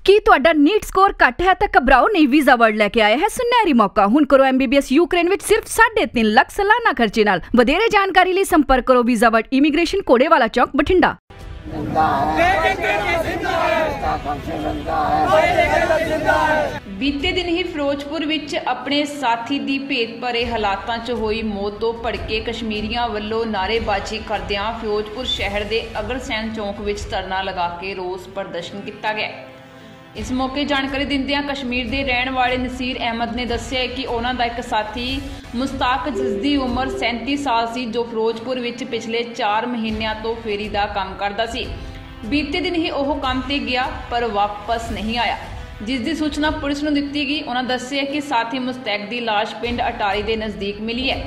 ਕੀ ਤੁਹਾਡਾ NEET score ਘੱਟ ਹੈ ਤਾਂ ਘਬਰਾਓ ਨਹੀਂ, ਵੀਜ਼ਾ ਵਰਲਡ ਲੈ ਕੇ ਆਇਆ ਹੈ ਸੁਨਹਿਰੀ ਮੌਕਾ। ਹੁਣ ਕਰੋ MBBS ਯੂਕਰੇਨ ਵਿੱਚ ਸਿਰਫ 3.5 ਲੱਖ ਸਾਲਾਨਾ ਖਰਚੇ ਨਾਲ। ਵਧੇਰੇ ਜਾਣਕਾਰੀ ਲਈ ਸੰਪਰਕ ਕਰੋ ਵੀਜ਼ਾ ਵਰਲਡ ਇਮੀਗ੍ਰੇਸ਼ਨ ਕੋੜੇਵਾਲਾ ਚੌਕ ਬਠਿੰਡਾ। बीते दिन ही फिरोजपुर विच अपने साथी दी भेत भरे हालातां च होई मौत तो भड़के कश्मीरियां वल्लों नारेबाजी करदियां फिरोजपुर शहर दे अग्रसैन चौक विच धरना लगा के रोस प्रदर्शन किया गया। इस मौके जानकारी दिंदियां कश्मीर दे रहण वाले नसीर अहमद ने दस्सिया कि उन्हां दा एक साथी मुस्ताक जिसदी उम्र 37 साल सी, जो फिरोजपुर विच पिछले 4 महीनों तो फेरी दा काम करदा सी। बीते दिन ही ओह काम ते गया पर वापस नहीं आया, जिस दी सूचना पुलिस नूं दित्ती गई। उन्होंने दस्सिया कि साथी मुस्तैक दी लाश पिंड अटारी दे नज़दीक मिली है।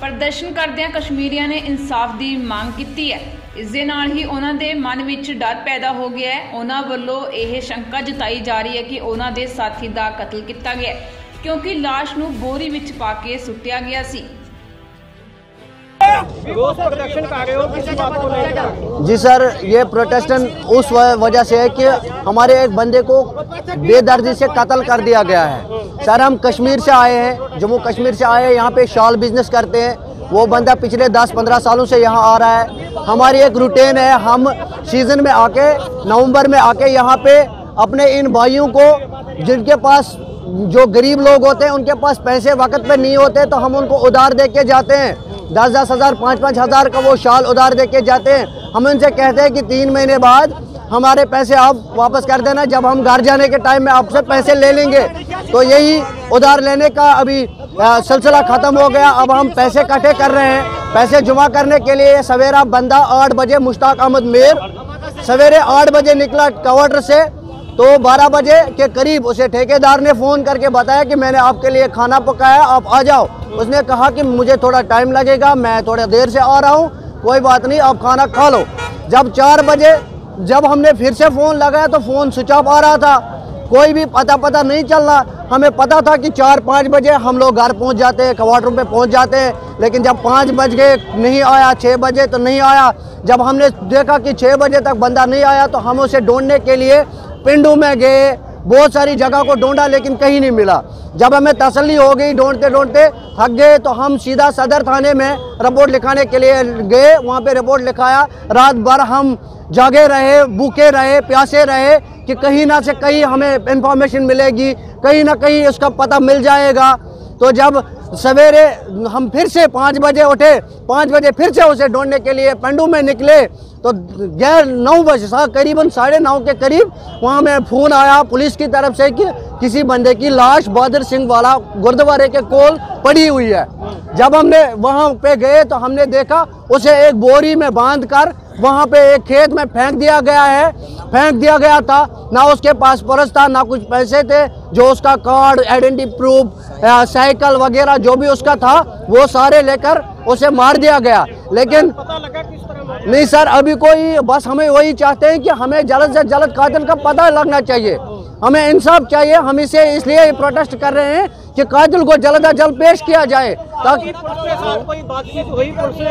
प्रदर्शन करदियां कश्मीरियां ने इंसाफ दी मांग की है। इस दे नाल ही उन्हां दे मन विच डर पैदा हो गया है। उन्हां वल्लों यह शंका जताई जा रही है कि उन्हां दे साथी दा कतल किया गया क्योंकि लाश नूं बोरी विच पा के सुट्टिया गया सी। जी सर, ये प्रोटेस्टन उस वजह से है कि हमारे एक बंदे को बेदर्दी से कत्ल कर दिया गया है। सर हम कश्मीर से आए हैं, जम्मू कश्मीर से आए हैं, यहाँ पे शॉल बिजनेस करते हैं। वो बंदा पिछले 10-15 सालों से यहाँ आ रहा है। हमारी एक रूटीन है, हम सीज़न में आके नवंबर में आके यहाँ पे अपने इन भाइयों को, जिनके पास जो गरीब लोग होते हैं उनके पास पैसे वक्त पे नहीं होते, तो हम उनको उधार दे के जाते हैं। 10-10 हज़ार 5-5 हज़ार का वो शाल उधार दे के जाते हैं। हम उनसे कहते हैं कि 3 महीने बाद हमारे पैसे आप वापस कर देना, जब हम घर जाने के टाइम में आपसे पैसे ले लेंगे। तो यही उधार लेने का अभी सिलसिला ख़त्म हो गया। अब हम पैसे इकट्ठे कर रहे हैं। पैसे जमा करने के लिए सवेरा बंदा 8 बजे मुश्ताक अहमद मेर सवेरे 8 बजे निकला क्वार्टर से, तो 12 बजे के करीब उसे ठेकेदार ने फ़ोन करके बताया कि मैंने आपके लिए खाना पकाया, आप आ जाओ। उसने कहा कि मुझे थोड़ा टाइम लगेगा, मैं थोड़ा देर से आ रहा हूँ, कोई बात नहीं आप खाना खा लो। जब 4 बजे जब हमने फिर से फ़ोन लगाया तो फ़ोन स्विच ऑफ आ रहा था, कोई भी पता नहीं चल रहा। हमें पता था कि 4-5 बजे हम लोग घर पहुँच जाते हैं, क्वार्टर पे पहुँच जाते हैं, लेकिन जब 5 बज गए नहीं आया, 6 बजे तो नहीं आया। जब हमने देखा कि 6 बजे तक बंदा नहीं आया तो हम उसे ढूंढने के लिए पिंडों में गए, बहुत सारी जगह को ढूंढा लेकिन कहीं नहीं मिला। जब हमें तसल्ली हो गई, ढूंढते ढूंढते थक गए, तो हम सीधा सदर थाने में रिपोर्ट लिखाने के लिए गए। वहाँ पे रिपोर्ट लिखाया। रात भर हम जागे रहे, भूखे रहे, प्यासे रहे कि कहीं ना से कहीं हमें इंफॉर्मेशन मिलेगी, कहीं ना कहीं उसका पता मिल जाएगा। तो जब सवेरे हम फिर से 5 बजे उठे, 5 बजे फिर से उसे ढूंढने के लिए पेंडू में निकले, तो 9 बजे करीबन 9:30 के करीब वहाँ में फ़ोन आया पुलिस की तरफ से कि किसी बंदे की लाश बहादुर सिंह वाला गुरुद्वारे के कोल पड़ी हुई है। जब हमने वहाँ पे गए तो हमने देखा उसे एक बोरी में बांध कर वहाँ पे एक खेत में फेंक दिया गया था। ना उसके पास पर्स था, ना कुछ पैसे थे। जो उसका कार्ड, आइडेंटिटी प्रूफ, साइकिल वगैरह जो भी उसका था वो सारे लेकर उसे मार दिया गया। लेकिन पता लगा किस तरह? नहीं सर, अभी कोई, बस हमें वही चाहते हैं कि हमें जल्द से जल्द कातिल का पता लगना चाहिए, हमें इंसाफ चाहिए। हम इसे इसलिए प्रोटेस्ट कर रहे हैं कि कातिल को जल्द से जल्द पेश किया जाए। ताकि कोई बातचीत हुई?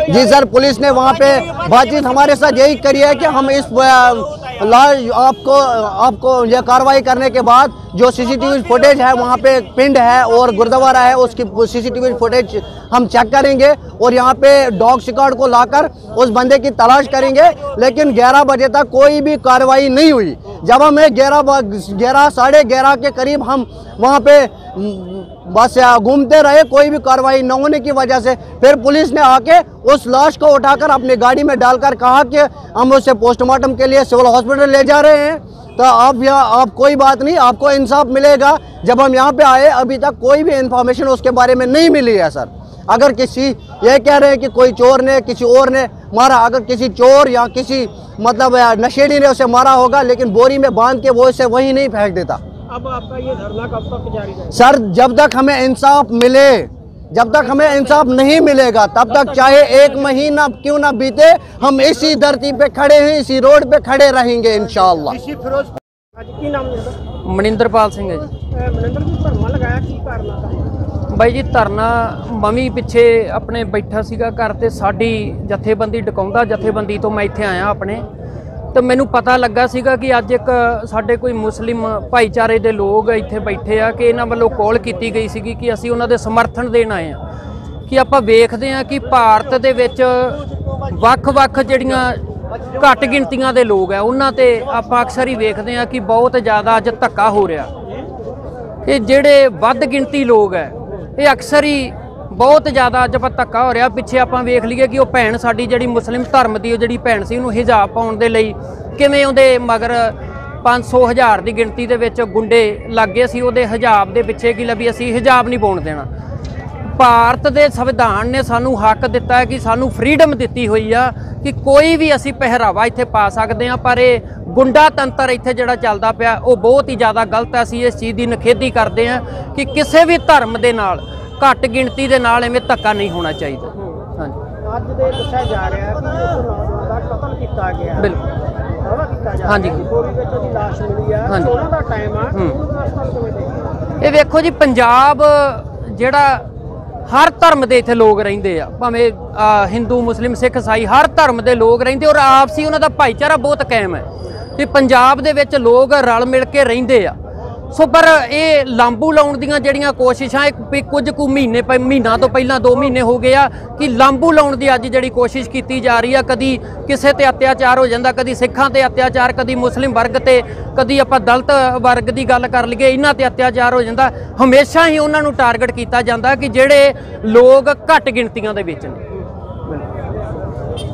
जी सर, पुलिस ने वहाँ पे बातचीत हमारे साथ यही करी है कि हम इस आपको यह कार्रवाई करने के बाद जो CCTV फुटेज है, वहाँ पे पिंड है और गुरुद्वारा है, उसकी CCTV फुटेज हम चेक करेंगे और यहाँ पे डॉग स्क्वाड को लाकर उस बंदे की तलाश करेंगे। लेकिन 11 बजे तक कोई भी कार्रवाई नहीं हुई। जब हमें 11-11:30 के करीब हम वहाँ पे बस घूमते रहे, कोई भी कार्रवाई न होने की वजह से फिर पुलिस ने आके उस लाश को उठाकर अपनी गाड़ी में डालकर कहा कि हम उसे पोस्टमार्टम के लिए सिविल हॉस्पिटल ले जा रहे हैं। तो आप कोई बात नहीं, आपको इंसाफ मिलेगा। जब हम यहाँ पे आए अभी तक कोई भी इंफॉर्मेशन उसके बारे में नहीं मिली है सर। अगर किसी ये कह रहे हैं कि कोई चोर ने किसी और ने मारा, अगर किसी चोर या किसी मतलब नशेड़ी ने उसे मारा होगा, लेकिन बोरी में बांध के वो इसे वहीं नहीं फेंक देता। अब आपका ये धरना कब तक जारी रहेगा? सर जब तक हमें इंसाफ मिले, जब तक हमें इंसाफ नहीं मिलेगा तब तक चाहे 1 महीना क्यों ना बीते, हम इसी धरती पे खड़े हैं, इसी रोड पे खड़े रहेंगे इंशाअल्लाह। मनिंदरपाल सिंह है जी। बाई जी धरना मवी पिछे अपने बैठा सीगा घर ते साडी जथेबंदी डकाउंदा जथेबंदी तो मैं इत्थे आया अपने ਤੇ ਮੈਨੂੰ ਪਤਾ ਲੱਗਾ ਸੀਗਾ ਕਿ ਅੱਜ ਇੱਕ ਸਾਡੇ ਕੋਈ ਮੁਸਲਿਮ ਭਾਈਚਾਰੇ ਦੇ ਲੋਕ ਇੱਥੇ ਬੈਠੇ ਆ ਕਿ ਇਹਨਾਂ ਵੱਲੋਂ ਕਾਲ ਕੀਤੀ ਗਈ ਸੀਗੀ ਕਿ ਅਸੀਂ ਉਹਨਾਂ ਦੇ ਸਮਰਥਨ ਦੇਣ ਆਏ ਆ ਕਿ ਆਪਾਂ ਵੇਖਦੇ ਆ ਕਿ ਭਾਰਤ ਦੇ ਵਿੱਚ ਵੱਖ-ਵੱਖ ਜਿਹੜੀਆਂ ਘੱਟ ਗਿਣਤੀਆਂ ਦੇ ਲੋਕ ਆ ਉਹਨਾਂ ਤੇ ਆਪਾਂ ਅਕਸਰ ਹੀ ਵੇਖਦੇ ਆ ਕਿ ਬਹੁਤ ਜ਼ਿਆਦਾ ਅੱਜ ਧੱਕਾ ਹੋ ਰਿਹਾ। ਇਹ ਜਿਹੜੇ ਵੱਧ ਗਿਣਤੀ ਲੋਕ ਹੈ ਇਹ ਅਕਸਰ ਹੀ ਬਹੁਤ ਜ਼ਿਆਦਾ ਅੱਜ ਆਪਾਂ ਧੱਕਾ ਹੋ ਰਿਹਾ। ਪਿੱਛੇ ਆਪਾਂ ਵੇਖ ਲਈਏ ਕਿ ਉਹ ਭੈਣ ਸਾਡੀ ਜਿਹੜੀ ਮੁਸਲਿਮ ਧਰਮ ਦੀ ਉਹ ਜਿਹੜੀ ਭੈਣ ਸੀ ਉਹਨੂੰ ਹਿਜਾਬ ਪਾਉਣ ਦੇ ਲਈ ਕਿਵੇਂ ਉਹਦੇ ਮਗਰ 500,000 ਦੀ ਗਿਣਤੀ ਦੇ ਵਿੱਚ ਗੁੰਡੇ ਲੱਗ ਗਏ ਸੀ ਉਹਦੇ ਹਿਜਾਬ ਦੇ ਪਿੱਛੇ ਕਿ ਵੀ ਅਸੀਂ ਹਿਜਾਬ ਨਹੀਂ ਪਾਉਣ ਦੇਣਾ। ਭਾਰਤ ਦੇ ਸੰਵਿਧਾਨ ਨੇ ਸਾਨੂੰ ਹੱਕ ਦਿੱਤਾ ਹੈ ਕਿ ਸਾਨੂੰ ਫਰੀडम ਦਿੱਤੀ ਹੋਈ ਆ ਕਿ ਕੋਈ ਵੀ ਅਸੀਂ ਪਹਿਰਾਵਾ ਇੱਥੇ ਪਾ ਸਕਦੇ ਹਾਂ, ਪਰ ਇਹ ਗੁੰਡਾ ਤੰਤਰ ਇੱਥੇ ਜਿਹੜਾ ਚੱਲਦਾ ਪਿਆ ਉਹ ਬਹੁਤ ਹੀ ਜ਼ਿਆਦਾ ਗਲਤ ਹੈ। ਅਸੀਂ ਇਸ ਚੀਜ਼ ਦੀ ਨਿਖੇਧੀ ਕਰਦੇ ਹਾਂ ਕਿ ਕਿਸੇ ਵੀ ਧਰਮ ਦੇ ਨਾਲ ਘੱਟ ਗਿਣਤੀ ਦੇ ਨਾਲ ਐਵੇਂ ਧੱਕਾ ਨਹੀਂ ਹੋਣਾ ਚਾਹੀਦਾ। ਹਾਂਜੀ, ਅੱਜ ਦੇ ਦੱਸਿਆ ਜਾ ਰਿਹਾ ਹੈ ਕਿ ਉਸ ਨੌਜਵਾਨ ਦਾ ਕਤਲ ਕੀਤਾ ਗਿਆ। ਬਿਲਕੁਲ ਕੀਤਾ ਜਾ ਹਾਂਜੀ ਗੋਲੀ ਵਿੱਚ ਉਹਦੀ ਲਾਸ਼ ਮਿਲੀ ਆ। ਹਾਂਜੀ। ਉਹਨਾਂ ਦਾ ਟਾਈਮ ਆ ਕਿਵੇਂ ਦੇਖਦੇ? ਇਹ ਵੇਖੋ ਜੀ, ਪੰਜਾਬ ਜਿਹੜਾ ਹਰ ਧਰਮ ਦੇ ਇੱਥੇ ਲੋਕ ਰਹਿੰਦੇ ਆ, ਭਾਵੇਂ ਹਿੰਦੂ ਮੁਸਲਿਮ ਸਿੱਖ ਈਸਾਈ ਹਰ ਧਰਮ ਦੇ ਲੋਕ ਰਹਿੰਦੇ ਔਰ ਆਪਸੀ ਉਹਨਾਂ ਦਾ ਭਾਈਚਾਰਾ ਬਹੁਤ ਕਾਇਮ ਹੈ ਤੇ ਪੰਜਾਬ ਦੇ ਵਿੱਚ ਲੋਕ ਰਲ ਮਿਲ ਕੇ ਰਹਿੰਦੇ ਆ। ਸੋ ਪਰ ਇਹ ਲਾਂਬੂ ਲਾਉਣ ਦੀਆਂ ਜਿਹੜੀਆਂ ਕੋਸ਼ਿਸ਼ਾਂ ਕੁਝ ਕੁ ਮਹੀਨਾ ਤੋਂ ਪਹਿਲਾਂ 2 ਮਹੀਨੇ ਹੋ ਗਏ ਆ ਕਿ ਲਾਂਬੂ ਲਾਉਣ ਦੀ ਅੱਜ ਜਿਹੜੀ ਕੋਸ਼ਿਸ਼ ਕੀਤੀ ਜਾ ਰਹੀ ਆ। ਕਦੀ ਕਿਸੇ ਤੇ ਅਤਿਆਚਾਰ ਹੋ ਜਾਂਦਾ, ਕਦੀ ਸਿੱਖਾਂ ਤੇ ਅਤਿਆਚਾਰ, ਕਦੀ ਮੁਸਲਿਮ ਵਰਗ ਤੇ, ਕਦੀ ਆਪਾਂ ਦਲਿਤ ਵਰਗ ਦੀ ਗੱਲ ਕਰ ਲਈਏ ਇਹਨਾਂ ਤੇ ਅਤਿਆਚਾਰ ਹੋ ਜਾਂਦਾ। ਹਮੇਸ਼ਾ ਹੀ ਉਹਨਾਂ ਨੂੰ ਟਾਰਗੇਟ ਕੀਤਾ ਜਾਂਦਾ ਕਿ ਜਿਹੜੇ ਲੋਕ ਘੱਟ ਗਿਣਤੀਆਂ ਦੇ ਵਿੱਚ ਨੇ।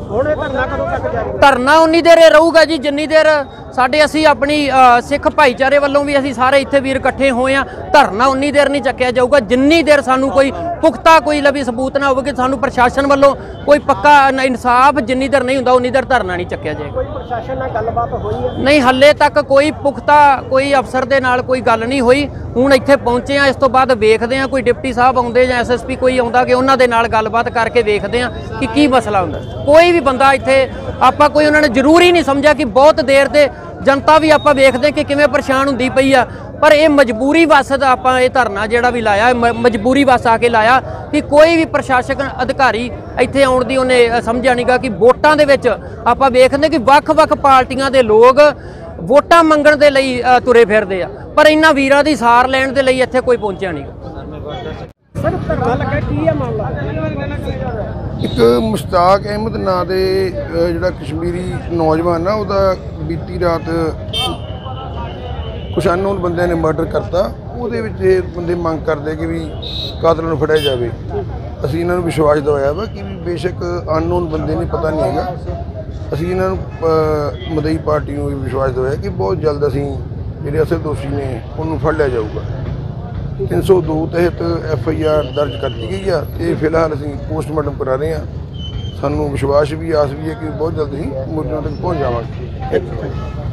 ਹੁਣ ਇਹ ਧਰਨਾ ਕਦੋਂ ਤੱਕ ਜਾਰੀ? ਧਰਨਾ ਉਨੀ ਦੇਰ ਇਹ ਰਹੂਗਾ ਜੀ ਜਿੰਨੀ ਦੇਰ ਸਾਡੇ ਅਸੀਂ ਆਪਣੀ ਸਿੱਖ ਭਾਈਚਾਰੇ ਵੱਲੋਂ ਵੀ ਅਸੀਂ ਸਾਰੇ ਇੱਥੇ ਵੀਰ ਇਕੱਠੇ ਹੋਏ ਆ। ਧਰਨਾ ਉਨੀ ਦੇਰ ਨਹੀਂ ਚੱਕਿਆ ਜਾਊਗਾ ਜਿੰਨੀ ਦੇਰ ਸਾਨੂੰ ਕੋਈ ਪੁਖਤਾ ਕੋਈ ਲਵੀ ਸਬੂਤ ਨਾ ਹੋਵੇ ਕਿ ਸਾਨੂੰ ਪ੍ਰਸ਼ਾਸਨ ਵੱਲੋਂ ਕੋਈ ਪੱਕਾ ਇਨਸਾਫ ਜਿੰਨੀ ਦੇਰ ਨਹੀਂ ਹੁੰਦਾ ਉਨੀ ਦੇਰ ਧਰਨਾ ਨਹੀਂ ਚੱਕਿਆ ਜਾਏਗਾ। ਕੋਈ ਪ੍ਰਸ਼ਾਸਨ ਨਾਲ ਗੱਲਬਾਤ ਹੋਈ ਹੈ? ਨਹੀਂ, ਹੱਲੇ ਤੱਕ ਕੋਈ ਪੁਖਤਾ ਕੋਈ ਅਫਸਰ ਦੇ ਨਾਲ ਕੋਈ ਗੱਲ ਨਹੀਂ ਹੋਈ। ਹੁਣ ਇੱਥੇ ਪਹੁੰਚੇ ਆ, ਇਸ ਤੋਂ ਬਾਅਦ ਵੇਖਦੇ ਆ ਕੋਈ ਡਿਪਟੀ ਸਾਹਿਬ ਆਉਂਦੇ ਜਾਂ ਐਸਐਸਪੀ ਕੋਈ ਆਉਂਦਾ ਕਿ ਉਹਨਾਂ ਦੇ ਨਾਲ ਗੱਲਬਾਤ ਕਰਕੇ ਵੇਖਦੇ ਆ ਕਿ ਕੀ ਮਸਲਾ ਹੁੰਦਾ। ਕੋਈ ਵੀ ਬੰਦਾ ਇੱਥੇ ਆਪਾਂ ਕੋਈ ਉਹਨਾਂ ਨੇ ਜ਼ਰੂਰੀ ਨਹੀਂ ਸਮਝਿਆ ਕਿ ਬਹੁਤ ਦੇਰ ਤੇ ਜਨਤਾ ਵੀ ਆਪਾਂ ਵੇਖਦੇ ਕਿ ਕਿਵੇਂ ਪਰੇਸ਼ਾਨ ਹੁੰਦੀ ਪਈ ਆ, ਪਰ ਇਹ ਮਜਬੂਰੀ ਵਸ ਆਪਾਂ ਇਹ ਧਰਨਾ ਜਿਹੜਾ ਵੀ ਲਾਇਆ ਮਜਬੂਰੀ ਵਸ ਆ ਕੇ ਲਾਇਆ ਕਿ ਕੋਈ ਵੀ ਪ੍ਰਸ਼ਾਸਕ ਅਧਿਕਾਰੀ ਇੱਥੇ ਆਉਣ ਦੀ ਉਹਨੇ ਸਮਝਿਆ ਨਹੀਂਗਾ ਕਿ ਵੋਟਾਂ ਦੇ ਵਿੱਚ ਆਪਾਂ ਵੇਖਦੇ ਕਿ ਵੱਖ-ਵੱਖ ਪਾਰਟੀਆਂ ਦੇ ਲੋਕ ਵੋਟਾਂ ਮੰਗਣ ਦੇ ਲਈ ਤੁਰੇ ਫਿਰਦੇ ਆ, ਪਰ ਇਹਨਾਂ ਵੀਰਾਂ ਦੀ ਸਾਰ ਲੈਣ ਦੇ ਲਈ ਇੱਥੇ ਕੋਈ ਪਹੁੰਚਿਆ ਨਹੀਂ। ਸਰ ਧਰਨਾ ਲੱਗਾ ਕੀ ਹੈ ਮਾਮਲਾ? ਇੱਕ ਮੁਸ਼ਤਾਕ ਅਹਿਮਦ ਨਾਂ ਦੇ ਜਿਹੜਾ ਕਸ਼ਮੀਰੀ ਨੌਜਵਾਨ ਆ ਉਹਦਾ ਬੀਤੀ ਰਾਤ ਕੁਛ ਅਨਨੋਨ ਬੰਦਿਆਂ ਨੇ ਮਰਡਰ ਕਰਤਾ। ਉਹਦੇ ਵਿੱਚ ਇਹ ਬੰਦੇ ਮੰਗ ਕਰਦੇ ਕਿ ਵੀ ਕਾਤਲ ਨੂੰ ਫੜਿਆ ਜਾਵੇ। ਅਸੀਂ ਇਹਨਾਂ ਨੂੰ ਵਿਸ਼ਵਾਸ ਦਿਵਾਇਆ ਵਾ ਕਿ ਵੀ ਬੇਸ਼ੱਕ ਅਨਨੋਨ ਬੰਦੇ ਨੇ ਪਤਾ ਨਹੀਂ ਹੈਗਾ, ਅਸੀਂ ਇਹਨਾਂ ਨੂੰ ਮਦਈ ਪਾਰਟੀ ਨੂੰ ਵੀ ਵਿਸ਼ਵਾਸ ਦਿਵਾਇਆ ਕਿ ਬਹੁਤ ਜਲਦ ਅਸੀਂ ਜਿਹੜੇ ਅਸਲ ਦੋਸ਼ੀ ਨੇ ਉਹਨੂੰ ਫੜ ਲਿਆ ਜਾਊਗਾ। 302 ਤਹਿਤ FIR ਦਰਜ ਕਰਤੀ ਗਈ ਆ। ਇਹ ਫਿਲਹਾਲ ਅਸੀਂ ਪੋਸਟਮਾਰਟਮ ਕਰਾ ਰਹੇ ਹਾਂ। ਸਾਨੂੰ ਵਿਸ਼ਵਾਸ ਵੀ ਆਸ ਵੀ ਹੈ ਕਿ ਬਹੁਤ ਜਲਦ ਹੀ ਮੁਲਜ਼ਮਾਂ ਤੱਕ ਪਹੁੰਚ ਜਾਵਾਂਗੇ।